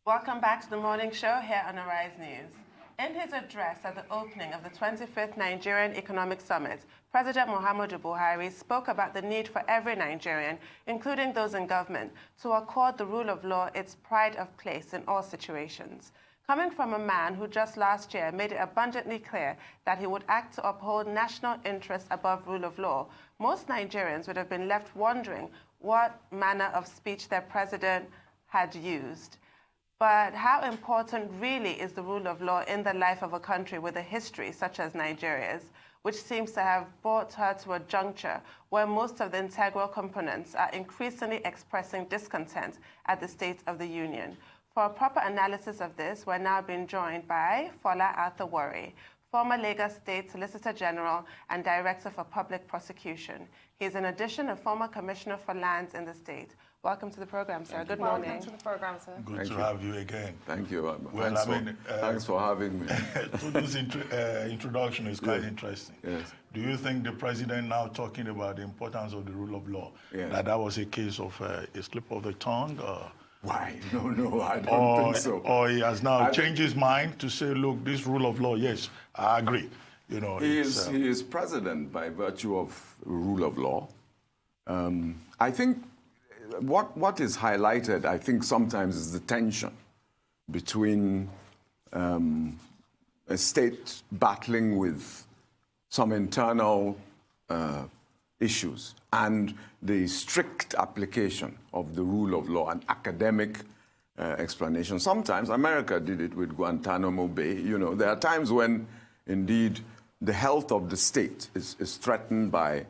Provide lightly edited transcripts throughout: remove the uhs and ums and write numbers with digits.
Welcome back to the morning show here on Arise News. In his address at the opening of the 25th Nigerian Economic Summit, President Muhammadu Buhari spoke about the need for every Nigerian, including those in government, to accord the rule of law its pride of place in all situations. Coming from a man who just last year made it abundantly clear that he would act to uphold national interests above rule of law, most Nigerians would have been left wondering what manner of speech their president had used. But how important really is the rule of law in the life of a country with a history such as Nigeria's, which seems to have brought her to a juncture where most of the integral components are increasingly expressing discontent at the state of the union? For a proper analysis of this, we're now being joined by Fola Arthur-Worrey, former Lagos Solicitor-General and Director for Public Prosecution. He is in addition a former Commissioner for Lands in the state. Welcome to the program, sir. Good morning. Welcome to the program, sir. Good to have you again. Thank you. Well, Thanks for having me. This introduction is quite interesting. Yes. Do you think the president now talking about the importance of the rule of law, yes, that was a case of a slip of the tongue? Why? No, I don't think so. Or he has now changed his mind to say, look, this rule of law, yes, I agree. You know, he is president by virtue of rule of law. I think what is highlighted, I think sometimes, is the tension between a state battling with some internal issues and the strict application of the rule of law and academic explanation. Sometimes America did it with Guantanamo Bay. You know, there are times when, indeed, the health of the state is threatened by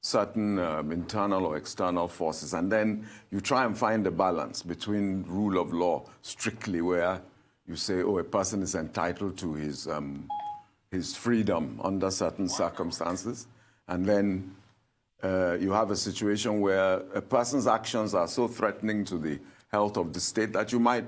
certain internal or external forces, and then you try and find a balance between rule of law strictly, where you say, oh, a person is entitled to his freedom under certain circumstances, and then you have a situation where a person's actions are so threatening to the health of the state that you might,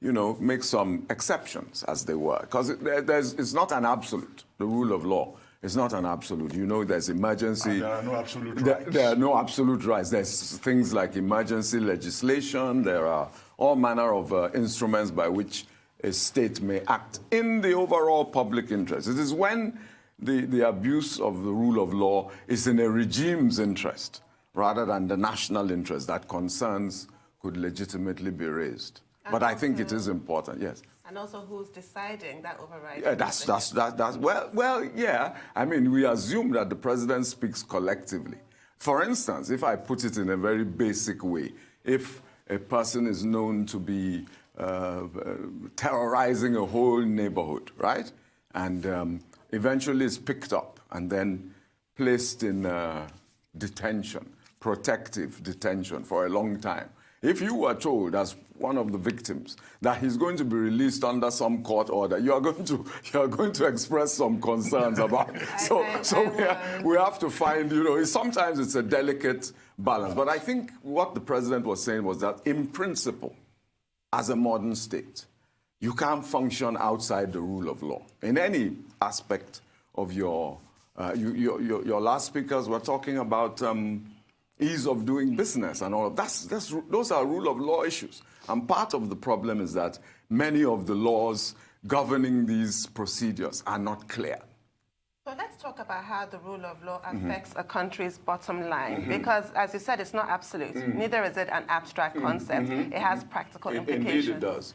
you know, make some exceptions, as they were, because it's not an absolute. The rule of law is not an absolute. You know, there's emergency. And there are no absolute rights. There are no absolute rights. There's things like emergency legislation. There are all manner of instruments by which a state may act in the overall public interest. It is when the abuse of the rule of law is in a regime's interest rather than the national interest that concerns could legitimately be raised. But I think it is important, yes. And also who's deciding that overriding? Yeah, that's well, yeah. I mean, we assume that the president speaks collectively. For instance, if I put it in a very basic way, if a person is known to be terrorizing a whole neighborhood, right? And eventually is picked up and then placed in detention, protective detention for a long time. If you were told, as one of the victims, that he's going to be released under some court order, you are going to express some concerns about it. We have to find, you know, sometimes it's a delicate balance. But I think what the president was saying was that, in principle, as a modern state, you can't function outside the rule of law in any aspect of your last speakers were talking about ease of doing business and all of that. Those are rule of law issues. And part of the problem is that many of the laws governing these procedures are not clear. So let's talk about how the rule of law affects a country's bottom line. Because, as you said, it's not absolute. Neither is it an abstract concept. It has practical implications. Indeed it does.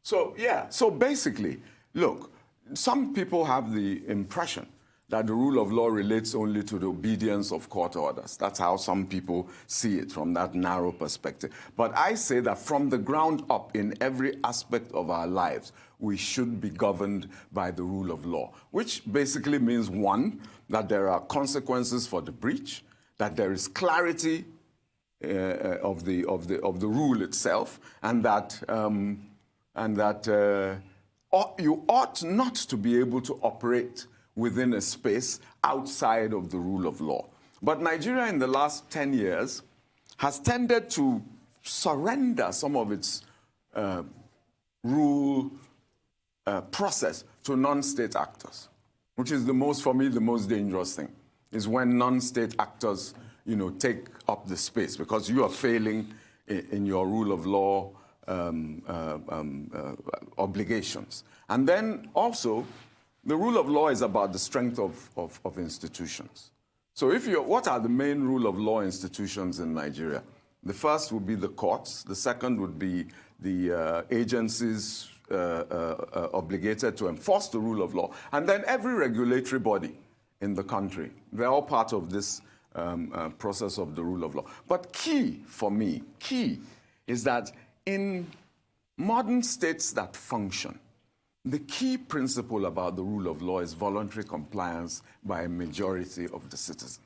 So, yeah, so basically, look, some people have the impression that the rule of law relates only to the obedience of court orders. That's how some people see it, from that narrow perspective. But I say that from the ground up, in every aspect of our lives, we should be governed by the rule of law, which basically means, one, that there are consequences for the breach, that there is clarity of the rule itself, and that you ought not to be able to operate within a space outside of the rule of law. But Nigeria in the last 10 years has tended to surrender some of its rule process to non-state actors, which is for me, the most dangerous thing, is when non-state actors, you know, take up the space because you are failing in your rule of law obligations. And then also, the rule of law is about the strength of institutions. So what are the main rule of law institutions in Nigeria? The first would be the courts. The second would be the agencies obligated to enforce the rule of law. And then every regulatory body in the country. They're all part of this process of the rule of law. But key for me, is that in modern states that function, the key principle about the rule of law is voluntary compliance by a majority of the citizens.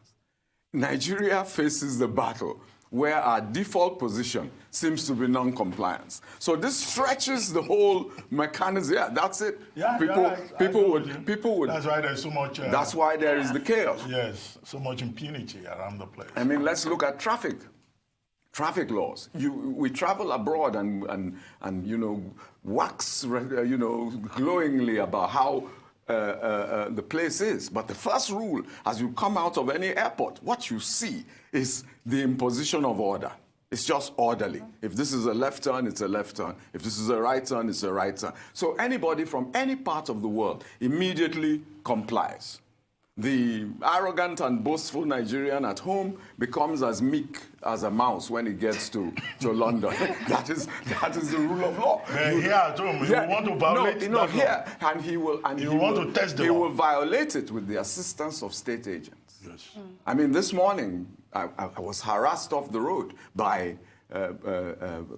Nigeria faces the battle where our default position seems to be non-compliance. So this stretches the whole mechanism. Yeah, that's it. Yeah, people would. That's why there's so much. That's why there is the chaos. Yes, so much impunity around the place. I mean, let's look at traffic laws. We travel abroad and wax glowingly about how the place is. But the first rule, as you come out of any airport, what you see is the imposition of order. It's just orderly. If this is a left turn, it's a left turn. If this is a right turn, it's a right turn. So anybody from any part of the world immediately complies. The arrogant and boastful Nigerian at home becomes as meek as a mouse when he gets to London. that is the rule of law. Here at home, you want to violate that law. And he will violate it with the assistance of state agents. Yes. I mean, this morning I was harassed off the road by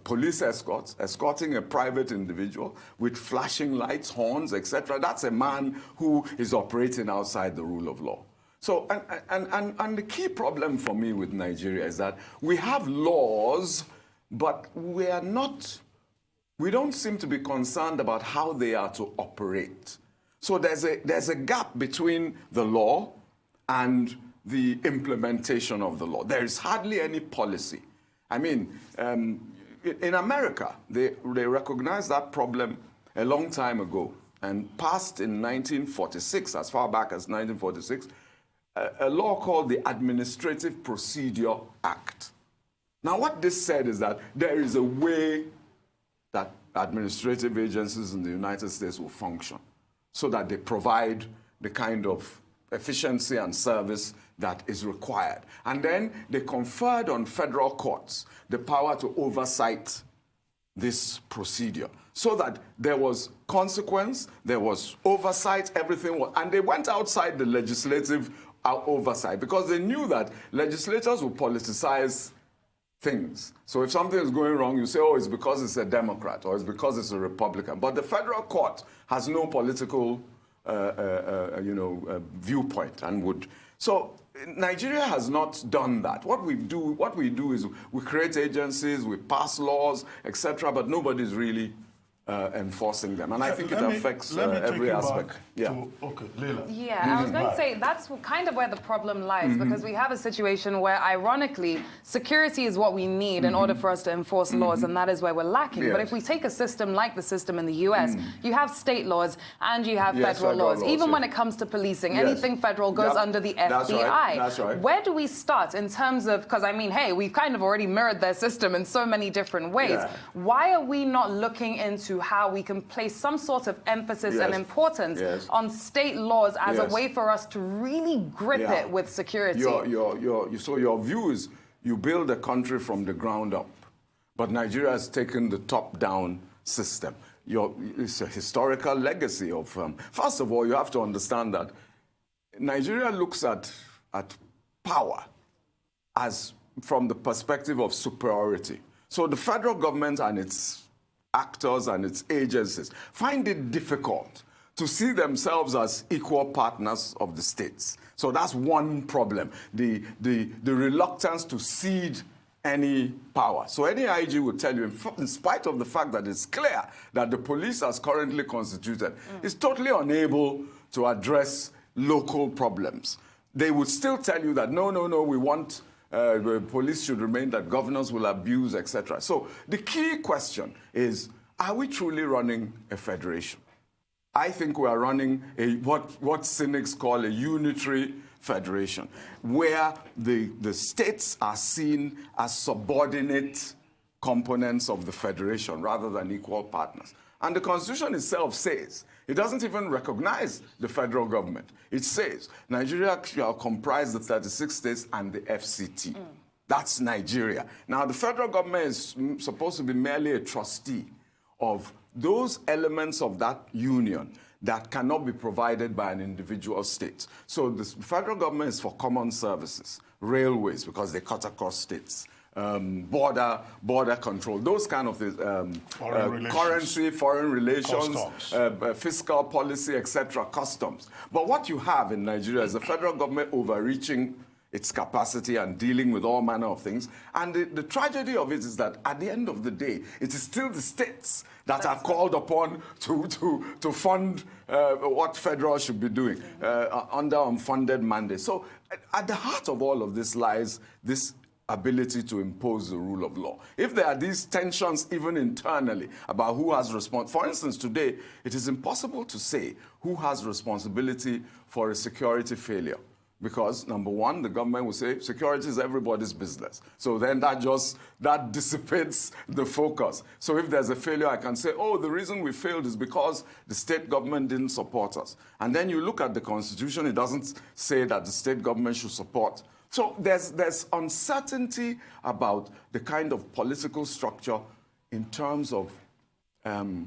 police escorts, escorting a private individual with flashing lights, horns, etc. That's a man who is operating outside the rule of law. So, and the key problem for me with Nigeria is that we have laws, but we don't seem to be concerned about how they are to operate. So there's a gap between the law and the implementation of the law. There is hardly any policy. I mean, in America, they recognized that problem a long time ago and passed in 1946, as far back as 1946, a law called the Administrative Procedure Act. Now, what this said is that there is a way that administrative agencies in the United States will function so that they provide the kind of efficiency and service that is required. And then they conferred on federal courts the power to oversight this procedure so that there was consequence, there was oversight, everything was, and they went outside the legislative oversight because they knew that legislators would politicize things. So if something is going wrong, you say, oh, it's because it's a Democrat or it's because it's a Republican. But the federal court has no political viewpoint and would. So Nigeria has not done that. What we do is we create agencies, we pass laws, etc., but nobody's really enforcing them. And I think it affects every aspect. Okay, Leila. Yeah, I was going to say that's kind of where the problem lies, because we have a situation where, ironically, security is what we need in order for us to enforce laws, and that is where we're lacking. Yes. But if we take a system like the system in the US, you have state laws and you have federal laws. Even when it comes to policing, anything federal goes under the FBI. That's right. Where do we start in terms of, because I mean, hey, we've kind of already mirrored their system in so many different ways. Yeah. Why are we not looking into how we can place some sort of emphasis and importance on state laws as a way for us to really grip it with security? So your view is you build a country from the ground up, but Nigeria has taken the top-down system. It's a historical legacy of... first of all, you have to understand that Nigeria looks at power as from the perspective of superiority. So the federal government and its actors and its agencies find it difficult to see themselves as equal partners of the states. So that's one problem, the reluctance to cede any power. So any IG would tell you, in spite of the fact that it's clear that the police as currently constituted is totally unable to address local problems, they would still tell you that, no, we want the police should remain, that governors will abuse, etc. So the key question is, are we truly running a federation? I think we are running what cynics call a unitary federation, where the states are seen as subordinate components of the federation rather than equal partners. And the Constitution itself says, it doesn't even recognize the federal government. It says, Nigeria shall comprise the 36 states and the FCT. That's Nigeria. Now, the federal government is supposed to be merely a trustee of those elements of that union that cannot be provided by an individual state. So the federal government is for common services, railways, because they cut across states, border control, those kind of things, currency, foreign relations, fiscal policy, etc., customs. But what you have in Nigeria is the federal government overreaching its capacity and dealing with all manner of things. And the tragedy of it is that at the end of the day, it is still the states that are called upon to fund what federal should be doing under unfunded mandates. So at the heart of all of this lies this ability to impose the rule of law. If there are these tensions even internally about who has for instance, today, it is impossible to say who has responsibility for a security failure. Because, number one, the government will say security is everybody's business. So then that dissipates the focus. So if there's a failure, I can say, oh, the reason we failed is because the state government didn't support us. And then you look at the Constitution, it doesn't say that the state government should support. So there's uncertainty about the kind of political structure in terms of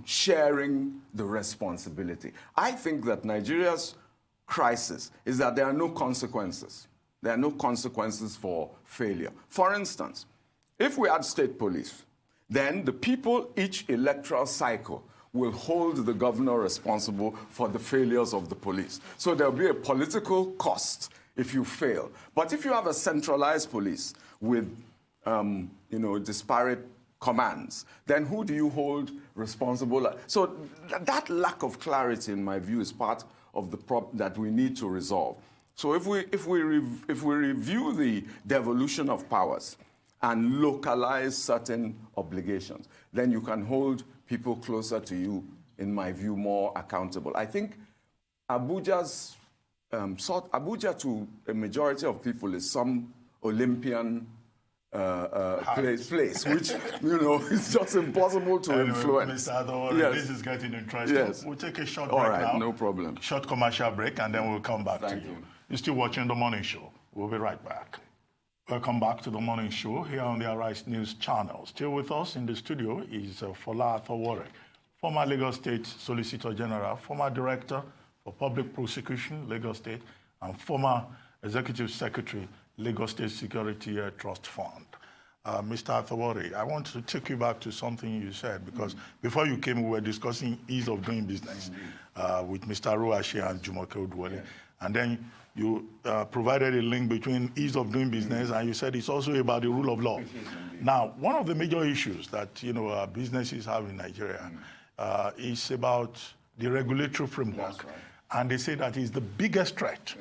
sharing the responsibility. I think that Nigeria's crisis is that there are no consequences. There are no consequences for failure. For instance, if we had state police, then the people each electoral cycle will hold the governor responsible for the failures of the police. So there'll be a political cost if you fail. But if you have a centralized police with disparate commands, then who do you hold responsible? So that lack of clarity, in my view, is part of the problem that we need to resolve. So if we review the devolution of powers and localize certain obligations, then you can hold people closer to you, in my view, more accountable. I think Abuja to a majority of people is some Olympian place, which, it's just impossible to influence. Mr. Arthur-Worrey, this is getting interesting. Yes. We'll take a short break now. No problem. Short commercial break, and then we'll come back to you. Thank you. You're still watching The Morning Show. We'll be right back. Welcome back to The Morning Show here on the Arise News channel. Still with us in the studio is Fola Arthur-Worrey, former Lagos State Solicitor-General, former Director for Public Prosecution, Lagos State, and former Executive Secretary, Lagos State Security Trust Fund. Mr. Arthur-Worrey, I want to take you back to something you said, because before you came, we were discussing ease of doing business with Mr. Ruashi and Jumoke Odwole. And then you provided a link between ease of doing business, and you said it's also about the rule of law. Now, one of the major issues that businesses have in Nigeria is about the regulatory framework. Right. And they say that is the biggest threat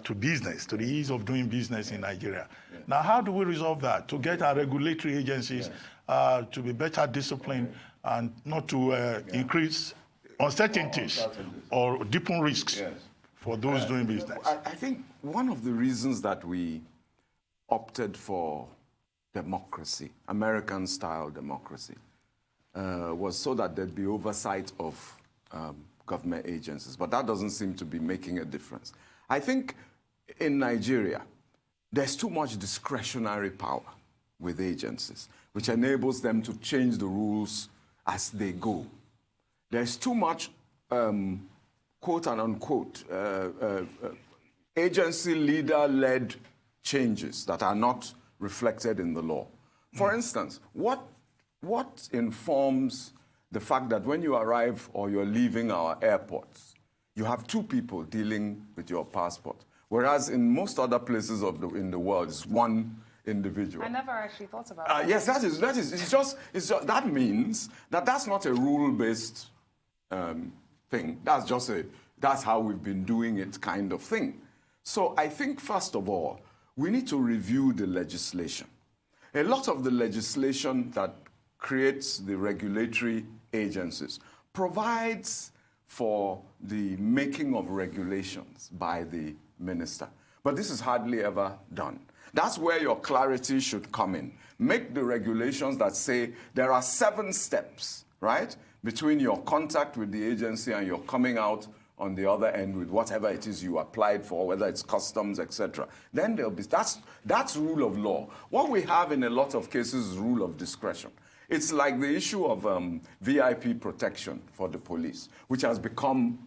to business, to the ease of doing business in Nigeria. Now, how do we resolve that? To get our regulatory agencies to be better disciplined and not to increase uncertainties or deepen risks for those doing business. I think one of the reasons that we opted for democracy, American-style democracy, was so that there'd be oversight of government agencies, but that doesn't seem to be making a difference. I think in Nigeria, there's too much discretionary power with agencies, which enables them to change the rules as they go. There's too much, quote and unquote, agency leader-led changes that are not reflected in the law. For instance, what informs the fact that when you arrive or you're leaving our airports, you have two people dealing with your passport, whereas in most other places in the world, it's one individual. I never actually thought about that. Yes, that means that that's not a rule-based thing. That's how we've been doing it kind of thing. So I think, first of all, we need to review the legislation. A lot of the legislation that creates the regulatory agencies provides for the making of regulations by the minister. But this is hardly ever done. That's where your clarity should come in. Make the regulations that say there are 7 steps, right, between your contact with the agency and your coming out on the other end with whatever it is you applied for, whether it's customs, etc. Then there'll be, that's rule of law. What we have in a lot of cases is rule of discretion. It's like the issue of VIP protection for the police, which has become,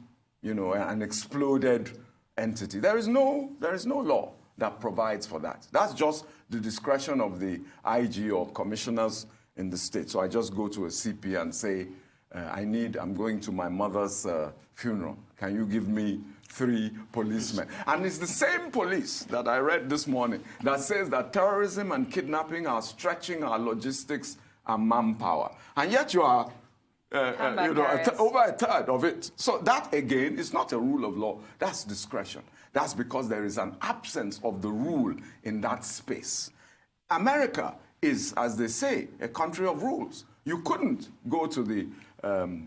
you know, an exploded entity. There is no law that provides for that. That's just the discretion of the IG or commissioners in the state. So I just go to a CP and say, I'm going to my mother's funeral. Can you give me 3 policemen? And it's the same police that I read this morning that says that terrorism and kidnapping are stretching our logistics and manpower. And yet you are over a third of it. So that, again, is not a rule of law. That's discretion. That's because there is an absence of the rule in that space. America is, as they say, a country of rules. You couldn't go to the,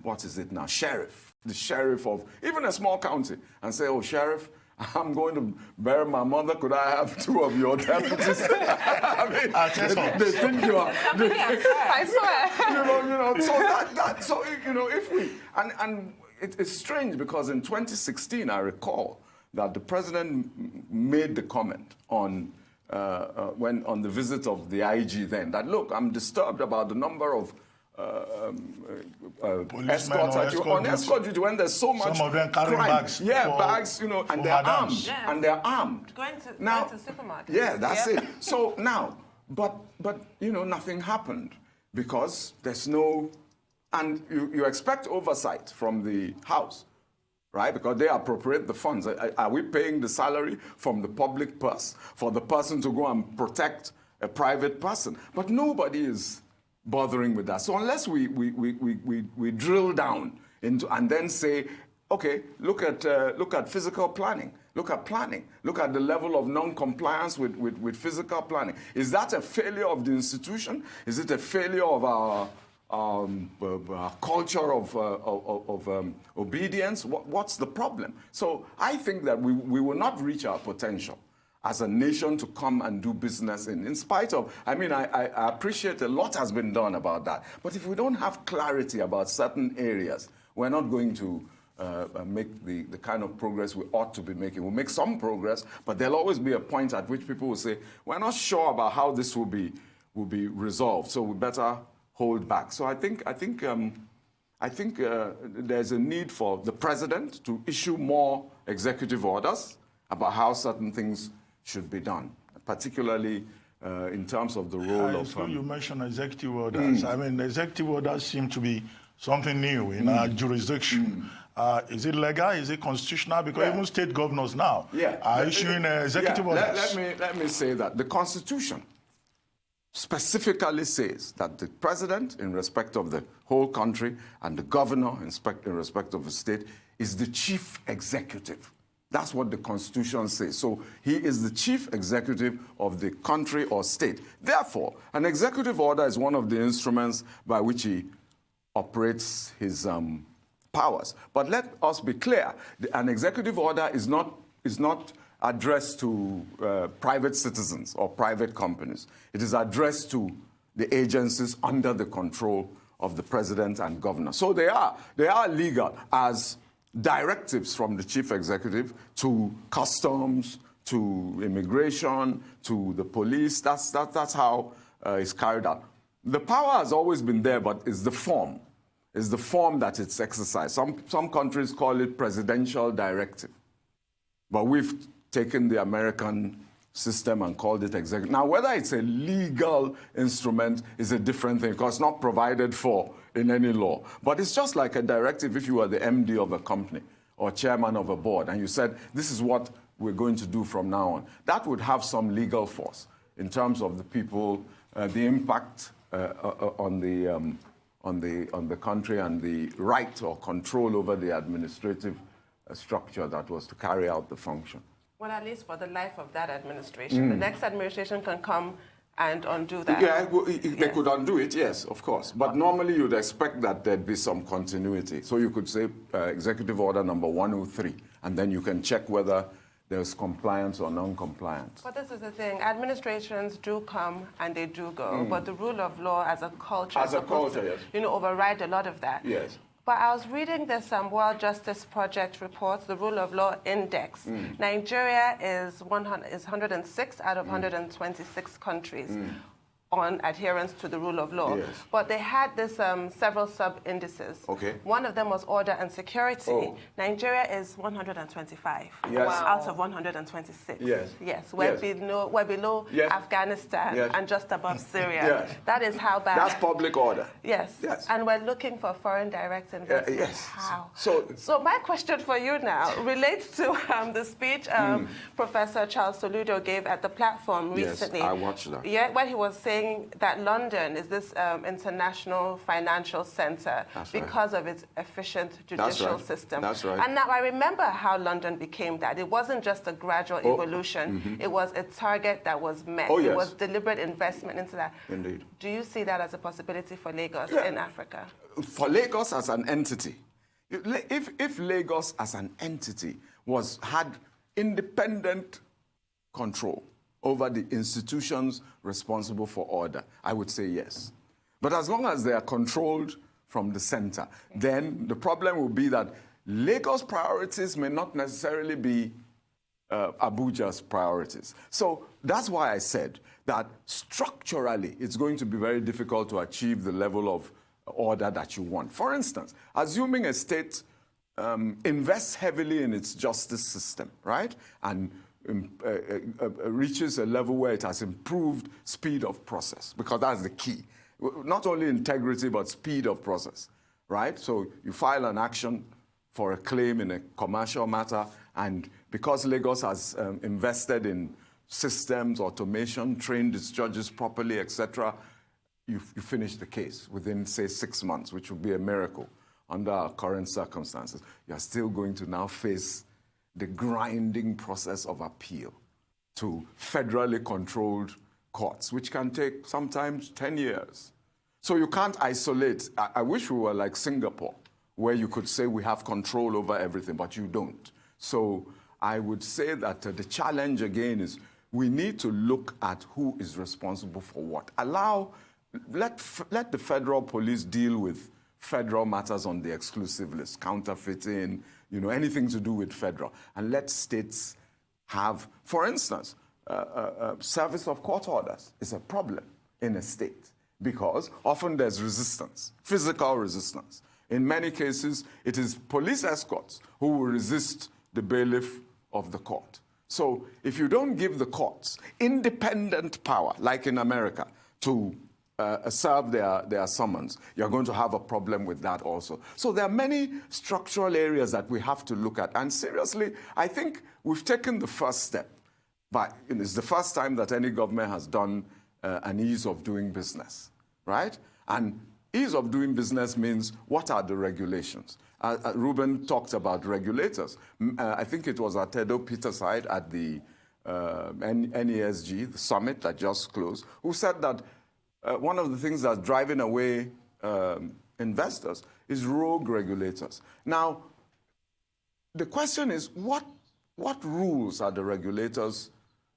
what is it now, sheriff, the sheriff of even a small county and say, oh, sheriff, I'm going to bury my mother. Could I have 2 of your deputies? I mean, they think you are. I swear. So if we, and it's strange because in 2016, I recall that the president made the comment on on the visit of the IG then that, look, I'm disturbed about the number of escorts on escort duty when there's so much some of them carrying crime. bags. Bags, and they're armed. Yes. And they're armed. Going to supermarkets. Yeah, that's it. So now, but nothing happened because there's no, and you expect oversight from the House, right? Because they appropriate the funds. Are we paying the salary from the public purse for the person to go and protect a private person? But nobody is bothering with that. So unless we drill down into and then say, okay, look at physical planning, look at planning, look at the level of non-compliance with physical planning. Is that a failure of the institution? Is it a failure of our culture of obedience? What's the problem? So I think that we will not reach our potential as a nation to come and do business in spite of, I appreciate a lot has been done about that. But if we don't have clarity about certain areas, we're not going to make the kind of progress we ought to be making. We'll make some progress, but there'll always be a point at which people will say, we're not sure about how this will be resolved, so we better hold back. So I think there's a need for the president to issue more executive orders about how certain things should be done, particularly in terms of the role of... you mentioned executive orders. I mean, executive orders seem to be something new in our jurisdiction. Is it legal? Is it constitutional? Because even state governors now are issuing executive orders. Let me say that the Constitution specifically says that the president, in respect of the whole country, and the governor, in respect of the state, is the chief executive. That's what the Constitution says. So he is the chief executive of the country or state. Therefore, an executive order is one of the instruments by which he operates his powers. But let us be clear, an executive order is not addressed to private citizens or private companies. It is addressed to the agencies under the control of the president and governor. So they are legal as directives from the chief executive to customs, to immigration, to the police. That's how it's carried out. The power has always been there, but it's the form. It's the form that it's exercised. Some countries call it presidential directive. But we've taken the American system and called it executive. Now, whether it's a legal instrument is a different thing because it's not provided for in any law. But it's just like a directive if you were the MD of a company or chairman of a board and you said, this is what we're going to do from now on. That would have some legal force in terms of the people, the impact on the country and the right or control over the administrative structure that was to carry out the function. Well, at least for the life of that administration. The next administration can come and undo that. Yeah, they could undo it, yes, of course. But normally you'd expect that there'd be some continuity. So you could say Executive Order number 103, and then you can check whether there's compliance or non-compliance. But this is the thing. Administrations do come and they do go, but the rule of law as a culture is supposed to, yes. override a lot of that. Yes. But I was reading this World Justice Project report, the Rule of Law Index. Nigeria is 106 out of 126 countries on adherence to the rule of law. Yes. But they had this several sub-indices. Okay. One of them was order and security. Oh. Nigeria is 125 Yes. out of 126. Yes. Yes, we're Yes. below Yes. Afghanistan Yes. and just above Syria. Yes. That is how bad. That's public order. Yes. Yes. And we're looking for foreign direct investment. Yes. How? So my question for you now relates to the speech Professor Charles Soludo gave at the platform recently. Yes, I watched that. Yeah, when he was saying that London is this international financial center because of its efficient judicial system. That's right. And now I remember how London became that. It wasn't just a gradual evolution. It was a target that was met. Oh, yes. It was deliberate investment into that. Indeed. Do you see that as a possibility for Lagos in Africa? For Lagos as an entity, if Lagos as an entity had independent control over the institutions responsible for order, I would say yes. But as long as they are controlled from the center, then the problem will be that Lagos priorities may not necessarily be Abuja's priorities. So that's why I said that structurally it's going to be very difficult to achieve the level of order that you want. For instance, assuming a state invests heavily in its justice system, right? And reaches a level where it has improved speed of process, because that's the key. Not only integrity, but speed of process, right? So you file an action for a claim in a commercial matter, and because Lagos has invested in systems, automation, trained its judges properly, etc., you finish the case within, say, 6 months, which would be a miracle under our current circumstances. You're still going to now face the grinding process of appeal to federally controlled courts, which can take sometimes 10 years. So you can't isolate. I wish we were like Singapore, where you could say we have control over everything, but you don't. So I would say that the challenge again is we need to look at who is responsible for what. Let the federal police deal with federal matters on the exclusive list, counterfeiting, anything to do with federal. And let states have, for instance, service of court orders is a problem in a state because often there's resistance, physical resistance. In many cases, it is police escorts who will resist the bailiff of the court. So if you don't give the courts independent power, like in America, to serve their summons, you're going to have a problem with that also. So there are many structural areas that we have to look at. And seriously, I think we've taken the first step. But it's the first time that any government has done an ease of doing business, right? And ease of doing business means what are the regulations? Ruben talked about regulators. I think it was at Tedo Peterside at the NESG, the summit that just closed, who said that one of the things that's driving away investors is rogue regulators. Now, the question is, what rules are the regulators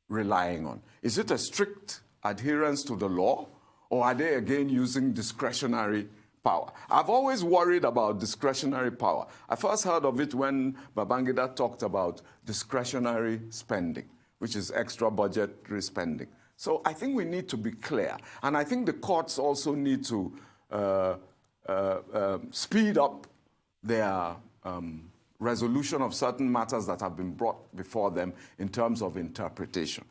relying on? Is it a strict adherence to the law, or are they again using discretionary power? I've always worried about discretionary power. I first heard of it when Babangida talked about discretionary spending, which is extra budgetary spending. So I think we need to be clear. And I think the courts also need to speed up their resolution of certain matters that have been brought before them in terms of interpretation.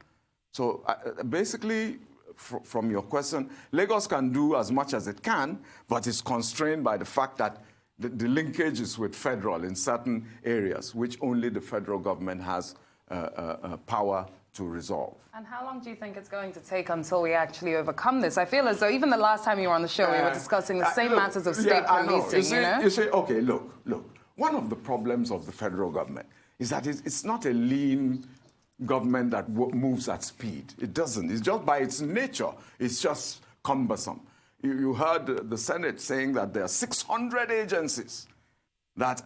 So basically, from your question, Lagos can do as much as it can, but it's constrained by the fact that the linkage is with federal in certain areas, which only the federal government has power to resolve. And how long do you think it's going to take until we actually overcome this? I feel as though even the last time you were on the show, we were discussing the same matters of state policing, You say, okay, look. One of the problems of the federal government is that it's not a lean government that moves at speed. It doesn't. It's just by its nature, it's just cumbersome. You heard the Senate saying that there are 600 agencies that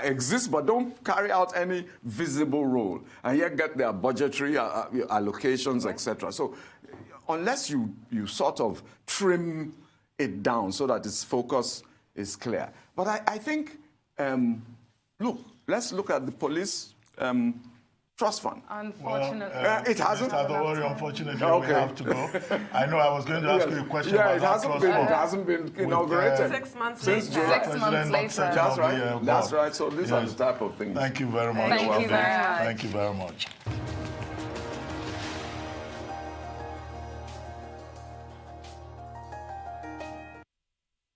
exist but don't carry out any visible role, and yet get their budgetary allocations, etc. So unless you sort of trim it down so that its focus is clear. But I think, look, let's look at the police trust fund. Unfortunately. It hasn't. Mr. Arthur-Worrey, unfortunately, Okay. we have to go. I know I was going to ask you a question about it that hasn't trust been. fund. It hasn't been inaugurated. 6 months Since later. July. 6 months later. That's right. That's right. So these are the type of things. Thank you very much. Thank you very much. Thank you very much.